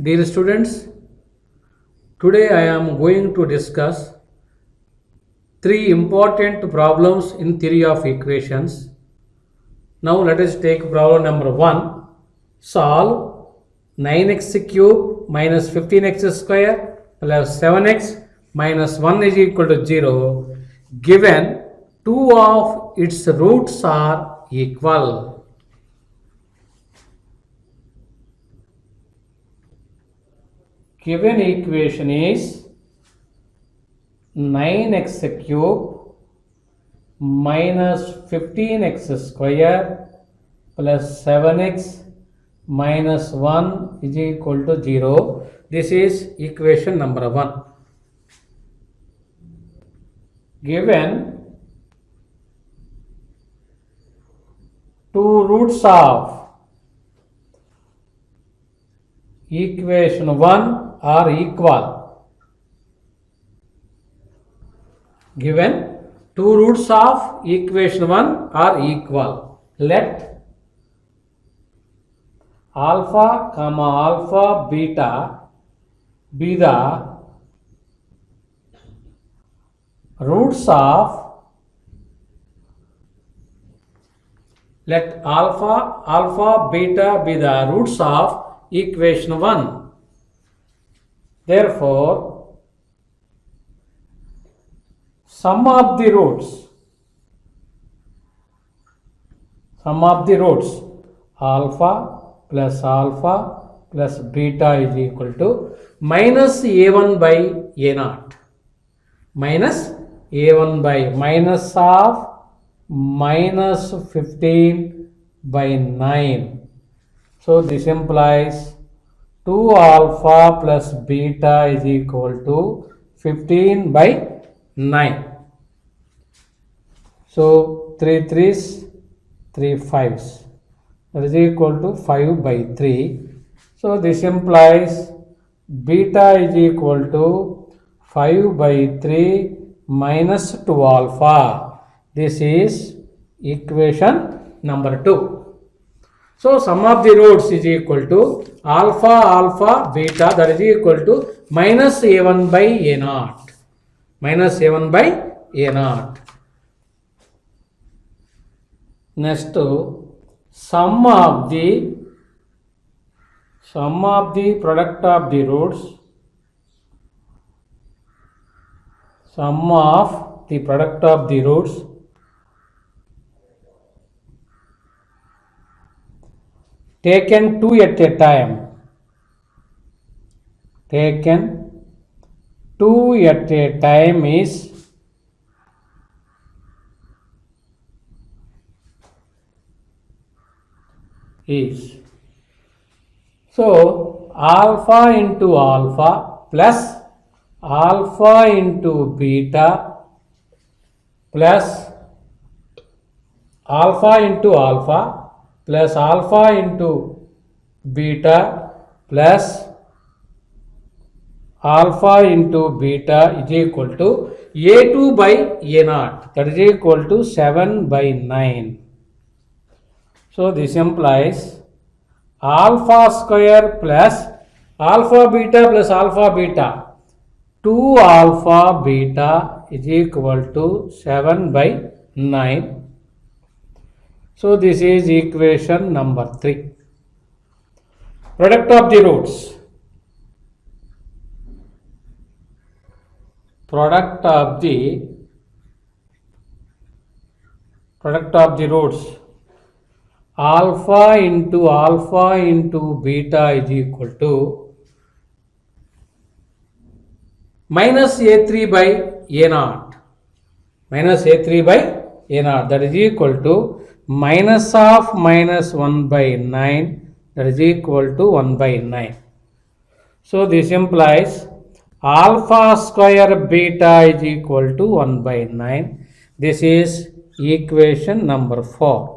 Dear students, today I am going to discuss three important problems in theory of equations. Now let us take problem number 1. Solve 9x cube minus 15x square plus 7x minus 1 is equal to 0 given two of its roots are equal. Given equation is 9x cube minus 15x square plus 7x minus 1 is equal to 0. This is equation number 1. Given two roots of equation 1 are equal. Given two roots of equation 1 are equal. Let alpha comma alpha beta be the roots of alpha beta be the roots of equation 1. Therefore, sum of the roots alpha plus beta is equal to minus a1 by a0 minus a1 by minus of minus 15 by 9. So this implies 2 alpha plus beta is equal to 15 by 9. So 3 3s, 3 5s, that is equal to 5 by 3. So this implies beta is equal to 5 by 3 minus 2 alpha. This is equation number 2. So sum of the roots is equal to alpha beta, that is equal to minus a1 by a0. Minus a1 by a0. Next, sum of the product of the roots. Sum of the product of the roots taken 2 at a time. Taken 2 at a time is so alpha into alpha plus alpha into beta plus alpha into alpha plus alpha into beta plus alpha into beta is equal to a2 by a0, that is equal to 7 by 9. So this implies alpha square plus alpha beta 2 alpha beta is equal to 7 by 9. So this is equation number 3. Product of the roots. Product of the roots alpha into beta is equal to minus a3 by a0. Minus a3 by a0, that is equal to minus of minus 1 by 9, that is equal to 1 by 9. So this implies alpha square beta is equal to 1 by 9. This is equation number 4.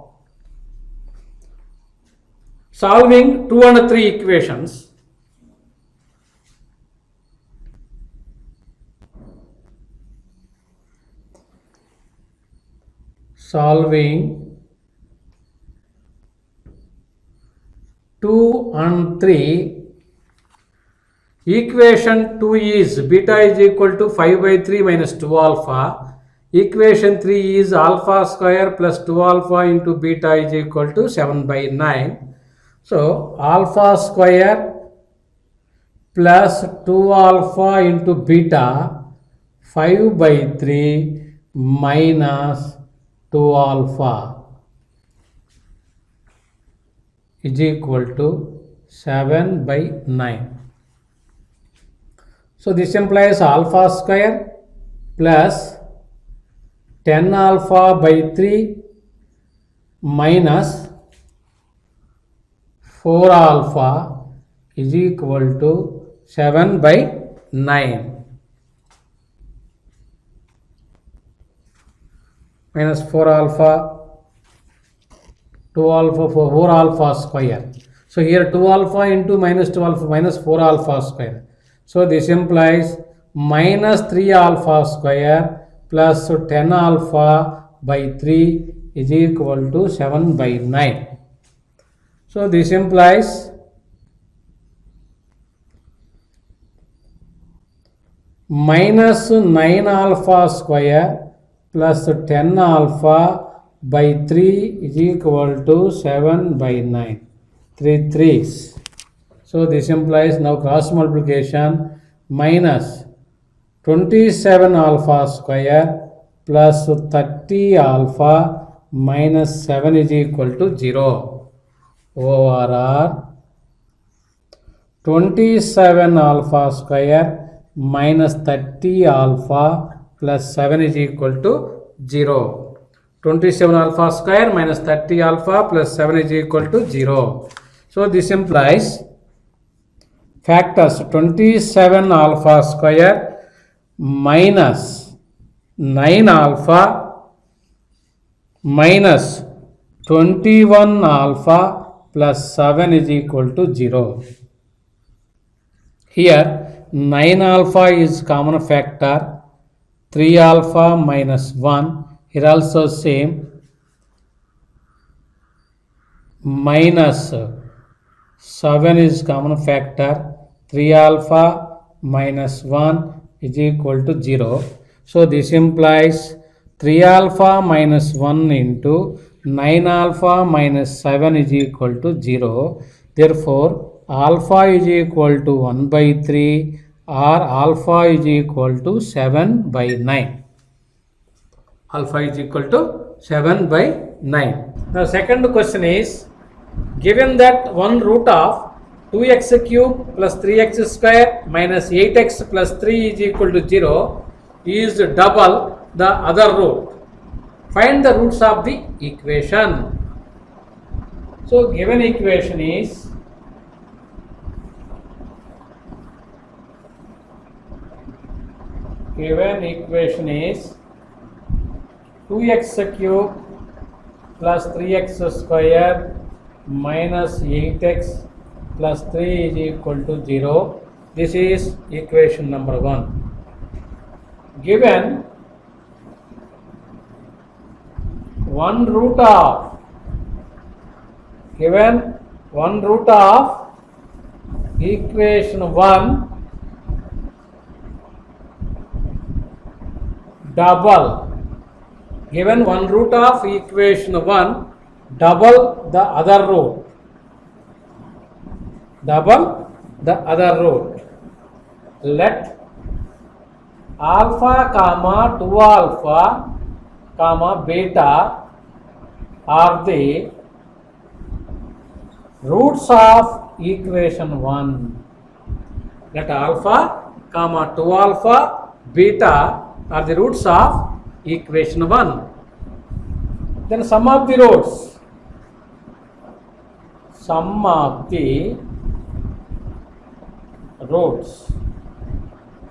Solving 2 and 3 equations. Solving 2 and 3 Equation 2 is beta is equal to 5 by 3 minus 2 alpha. Equation 3 is alpha square plus 2 alpha into beta is equal to 7 by 9. So alpha square plus 2 alpha into beta 5 by 3 minus 2 alpha is equal to 7 by 9. So this implies alpha square plus 10 alpha by 3 minus 4 alpha is equal to 7 by 9. Minus 4 alpha, 2 alpha, 4 alpha square. So here 2 alpha into minus 2 alpha minus 4 alpha square. So this implies minus 3 alpha square plus 10 alpha by 3 is equal to 7 by 9. So this implies minus 9 alpha square plus 10 alpha by 3 is equal to 7 by 9. 3 threes. So this implies now cross multiplication minus 27 alpha square plus 30 alpha minus 7 is equal to 0 over 27 alpha square minus 30 alpha plus 7 is equal to 0. 27 alpha square minus 30 alpha plus 7 is equal to 0. So this implies factors 27 alpha square minus 9 alpha minus 21 alpha plus 7 is equal to 0. Here 9 alpha is common factor, 3 alpha minus 1, here also same, minus 7 is common factor, 3 alpha minus 1 is equal to 0. So this implies 3 alpha minus 1 into 9 alpha minus 7 is equal to 0. Therefore, alpha is equal to 1 by 3 or alpha is equal to 7 by 9. Alpha is equal to 7 by 9. The second question is, given that 1 root of 2x cube plus 3x square minus 8x plus 3 is equal to 0 is double the other root. Find the roots of the equation. So given equation is given equation is 2x cube plus 3x square minus 8x plus 3 is equal to 0. This is equation number 1. Given 1 root of equation 1 double, given 1 root of equation 1 double the other root, let alpha comma 2 alpha comma beta are the roots of equation 1. Let alpha comma 2 alpha beta are the roots of equation 1. Then sum of the roots. Sum of the roots.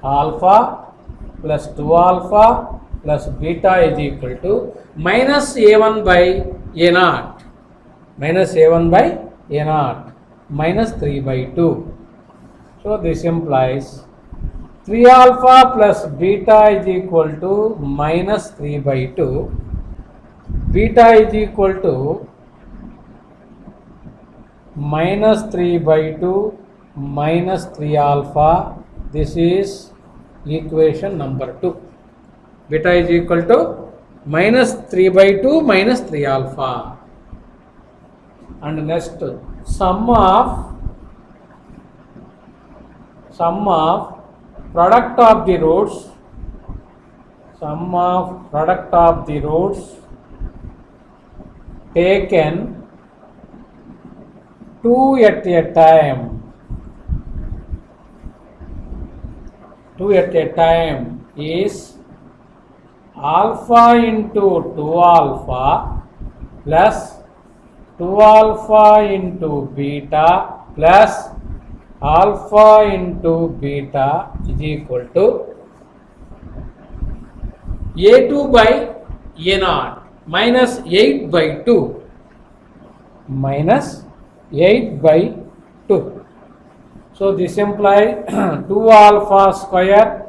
Alpha plus 2 alpha plus beta is equal to minus a1 by a0. Minus a1 by a0 minus 3 by 2. So this implies 3 alpha plus beta is equal to minus 3 by 2. Beta is equal to minus 3 by 2 minus 3 alpha. This is equation number 2. Beta is equal to minus 3 by 2 minus 3 alpha. And next, sum of product of the roots, taken 2 at a time. 2 at a time is alpha into 2 alpha plus 2 alpha into beta plus alpha into beta is equal to A2 by A0 minus 8 by 2 minus 8 by 2. So this implies 2 alpha square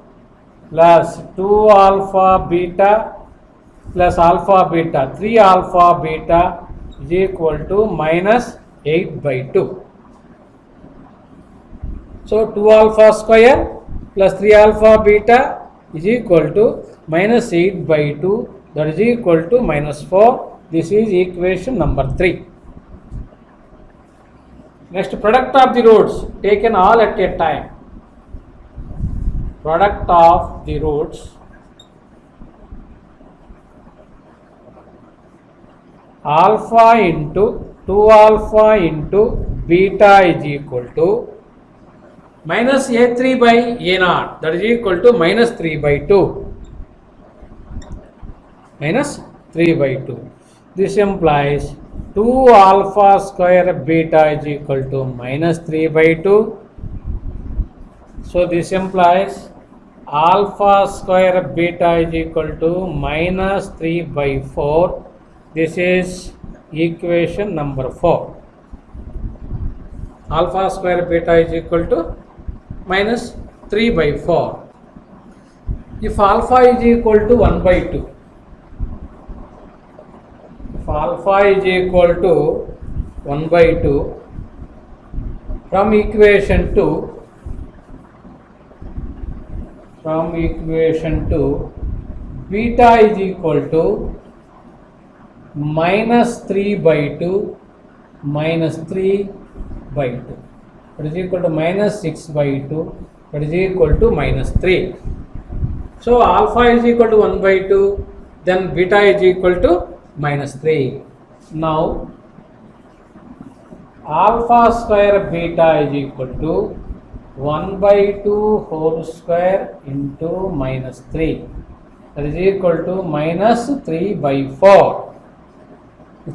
plus 2 alpha beta plus alpha beta, 3 alpha beta is equal to minus 8 by 2. So 2 alpha square plus 3 alpha beta is equal to minus 8 by 2, that is equal to minus 4. This is equation number 3. Next, product of the roots taken all at a time. Product of the roots alpha into 2 alpha into beta is equal to minus A3 by A0, that is equal to minus 3 by 2. Minus 3 by 2. This implies 2 alpha square beta is equal to minus 3 by 2. So this implies alpha square beta is equal to minus 3 by 4. This is equation number 4. Alpha square beta is equal to minus 3 by 4. If alpha is equal to 1 by 2, if alpha is equal to 1 by 2, from equation 2, beta is equal to minus 3 by 2 minus 3 by 2, that is equal to minus 6 by 2, that is equal to minus 3. So alpha is equal to 1 by 2, then beta is equal to minus 3. Now alpha square beta is equal to 1 by 2 whole square into minus 3, that is equal to minus 3 by 4.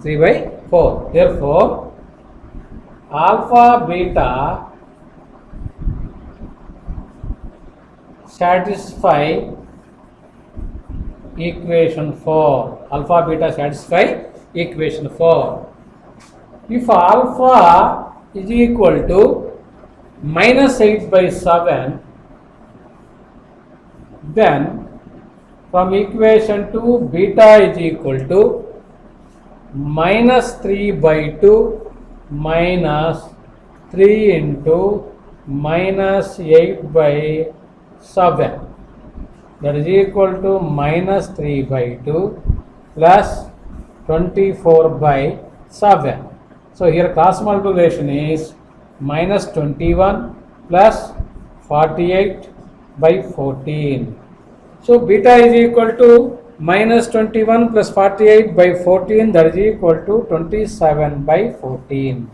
3 by 4. Therefore, alpha beta satisfy equation 4. Alpha beta satisfy equation 4. If alpha is equal to minus 8 by 7, then from equation 2 beta is equal to minus 3 by 2 minus 3 into minus 8 by 7, that is equal to minus 3 by 2 plus 24 by 7. So here cross multiplication is minus 21 plus 48 by 14. So beta is equal to minus 21 plus 48 by 14, that is equal to 27 by 14.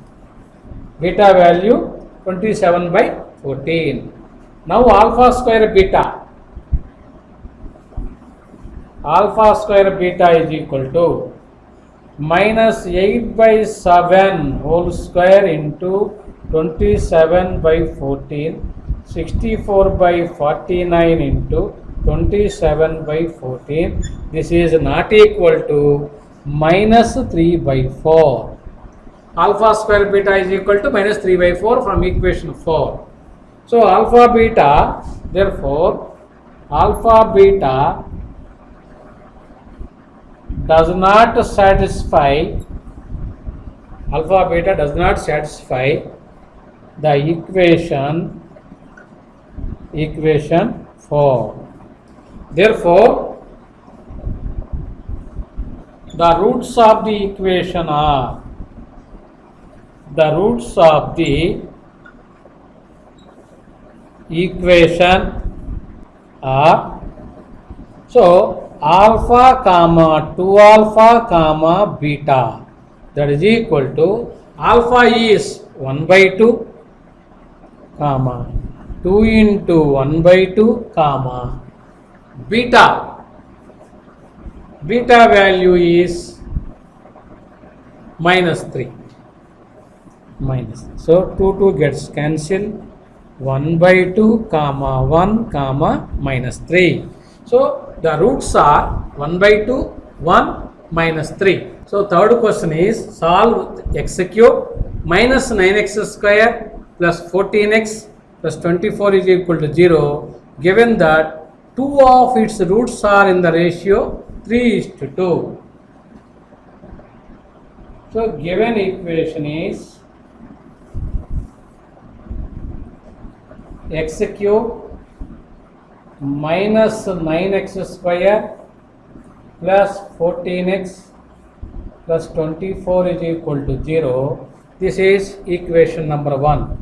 Beta value 27 by 14. Now alpha square beta. Alpha square beta is equal to minus 8 by 7 whole square into 27 by 14, 64 by 49 into 27 by 14. This is not equal to minus 3 by 4. Alpha square beta is equal to minus 3 by 4 from equation 4. So alpha beta, therefore alpha beta does not satisfy the equation 4. Therefore, the roots of the equation are so alpha comma 2 alpha comma beta, that is equal to alpha is 1 by 2 comma 2 into 1 by 2 comma beta value is minus 3 minus. So 2 gets cancelled, 1 by 2 comma 1 comma minus 3. So the roots are 1 by 2, 1 minus 3. So third question is solve x cube minus 9x square plus 14x plus 24 is equal to 0, given that 2 of its roots are in the ratio 3:2. So given equation is x cube minus 9x square plus 14x plus 24 is equal to 0. This is equation number 1.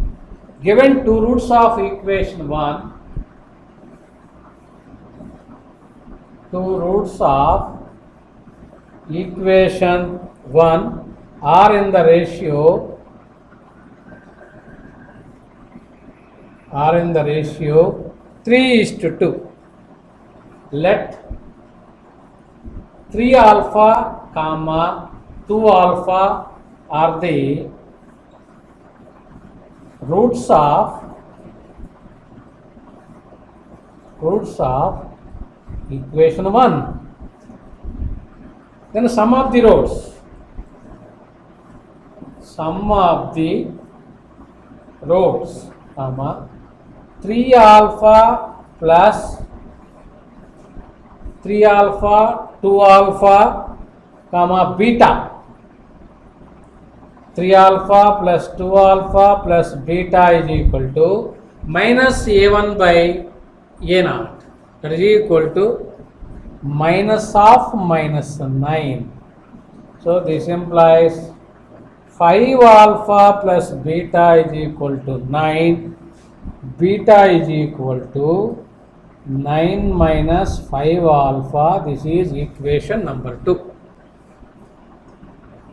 Given 2 roots of equation 1, 2 roots of equation 1 are in the ratio 3:2. Let 3 alpha comma 2 alpha are the roots of equation 1. Then sum of the roots. Comma 3 alpha plus 3 alpha 2 alpha comma beta. 3 alpha plus 2 alpha plus beta is equal to minus a1 by a0, that is equal to minus of minus 9. So this implies 5 alpha plus beta is equal to 9. Beta is equal to 9 minus 5 alpha. This is equation number 2.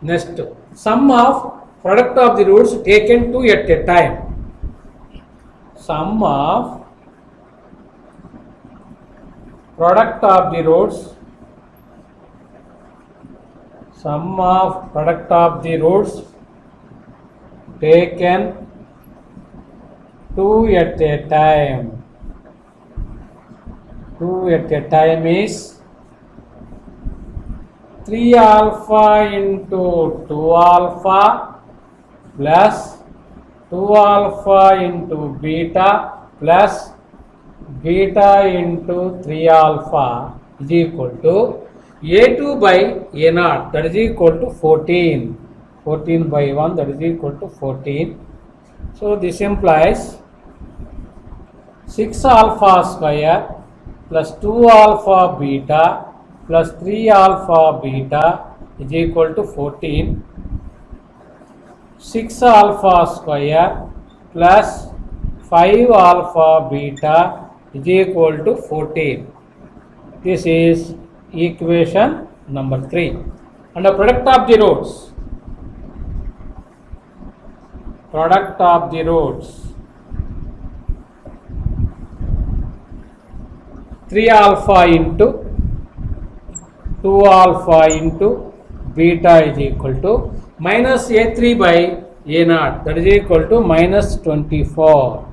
Next, sum of product of the roots taken 2 at a time. Sum of product of the roots taken 2 at a time. 2 at a time is 3 alpha into 2 alpha plus 2 alpha into beta plus beta into 3 alpha is equal to a2 by a0, that is equal to 14. 14 by 1, that is equal to 14. So this implies 6 alpha square plus 2 alpha beta plus 3 alpha beta is equal to 14. 6 alpha square plus 5 alpha beta is equal to 14. This is equation number 3. And the product of the roots. 3 alpha into 2 alpha into beta is equal to minus a3 by a0, that is equal to minus 24.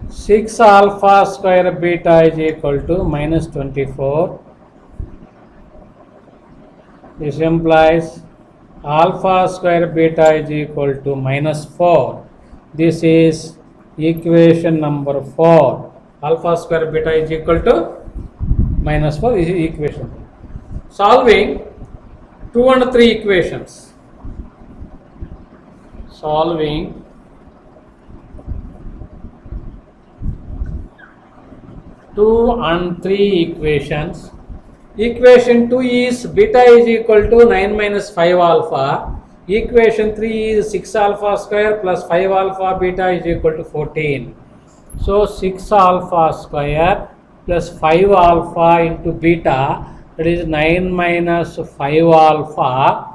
6 alpha square beta is equal to minus 24. This implies alpha square beta is equal to minus 4. This is equation number 4. Alpha square beta is equal to minus 4. This is equation. Solving 2 and 3 equations. solving two and three equations. Equation 2 is beta is equal to 9 minus 5 alpha. Equation 3 is 6 alpha square plus 5 alpha beta is equal to 14. So 6 alpha square plus 5 alpha into beta, that is 9 minus 5 alpha.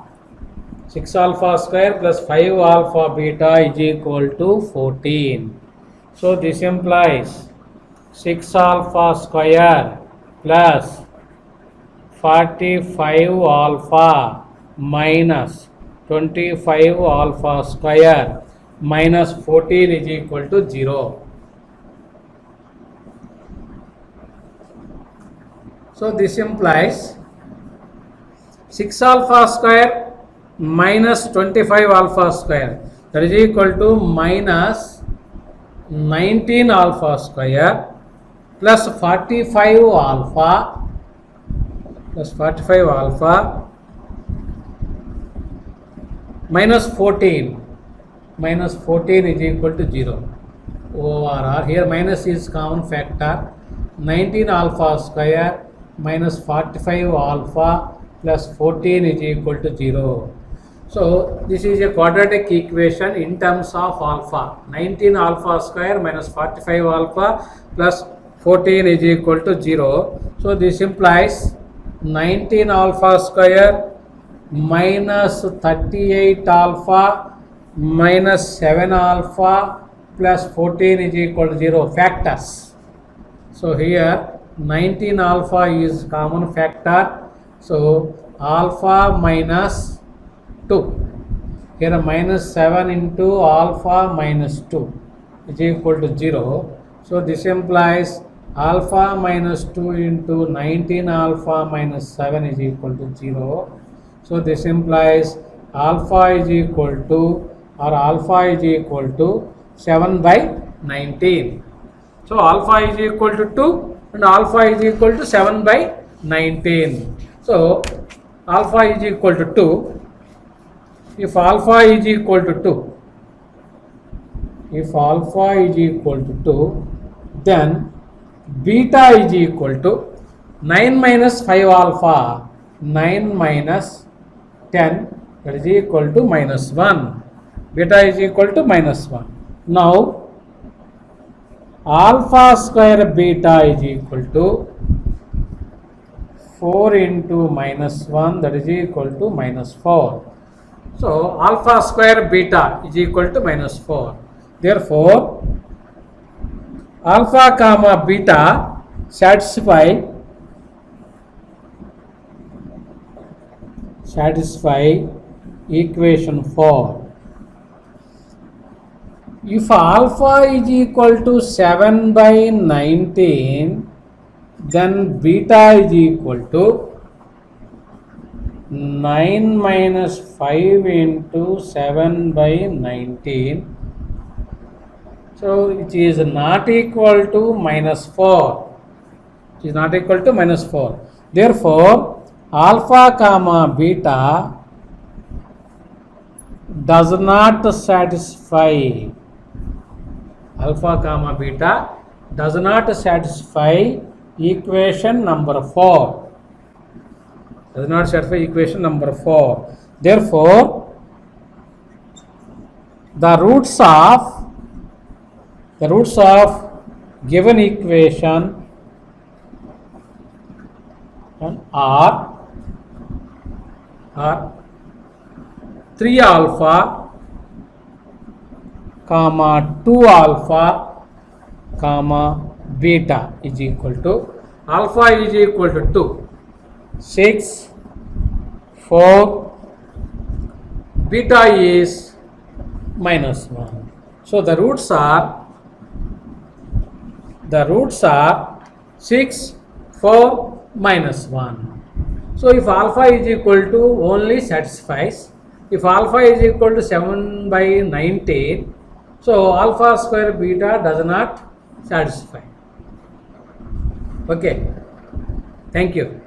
6 alpha square plus 5 alpha beta is equal to 14. So this implies 6 alpha square plus 45 alpha minus 25 alpha square minus 14 is equal to 0. So this implies 6 alpha square minus 25 alpha square, that is equal to minus 19 alpha square plus 45 alpha minus 14 is equal to 0. ORR, here minus is common factor. 19 alpha square minus 45 alpha plus 14 is equal to 0. So this is a quadratic equation in terms of alpha. 19 alpha square minus 45 alpha plus 14 is equal to 0. So this implies 19 alpha square minus 38 alpha minus 7 alpha plus 14 is equal to 0. Factors. So here 19 alpha is common factor. So alpha minus 2. Here minus 7 into alpha minus 2 is equal to 0. So this implies alpha minus 2 into 19 alpha minus 7 is equal to 0. So this implies alpha is equal to, or alpha is equal to 7 by 19. So alpha is equal to 2 and alpha is equal to 7 by 19. So alpha is equal to 2. If alpha is equal to 2, then beta is equal to 9 minus 5 alpha, 9 minus 10, that is equal to minus 1. Beta is equal to minus 1. Now alpha square beta is equal to 4 into minus 1, that is equal to minus 4. So alpha square beta is equal to minus 4. Therefore alpha comma beta satisfy equation 4. If alpha is equal to 7 by 19, then beta is equal to 9 minus 5 into 7 by 19. So it is not equal to minus 4. It is not equal to minus 4. Therefore, alpha comma beta does not satisfy. Alpha comma beta does not satisfy equation number 4. Does not satisfy equation number 4. Therefore, the roots of given equation are 3 alpha comma 2 alpha comma beta is equal to, alpha is equal to 2, 6, 4, beta is minus 1. So the roots are 6, 4, minus 1. So if alpha is equal to only satisfies. If alpha is equal to 7 by 19, so alpha square beta does not satisfy. Okay. Thank you.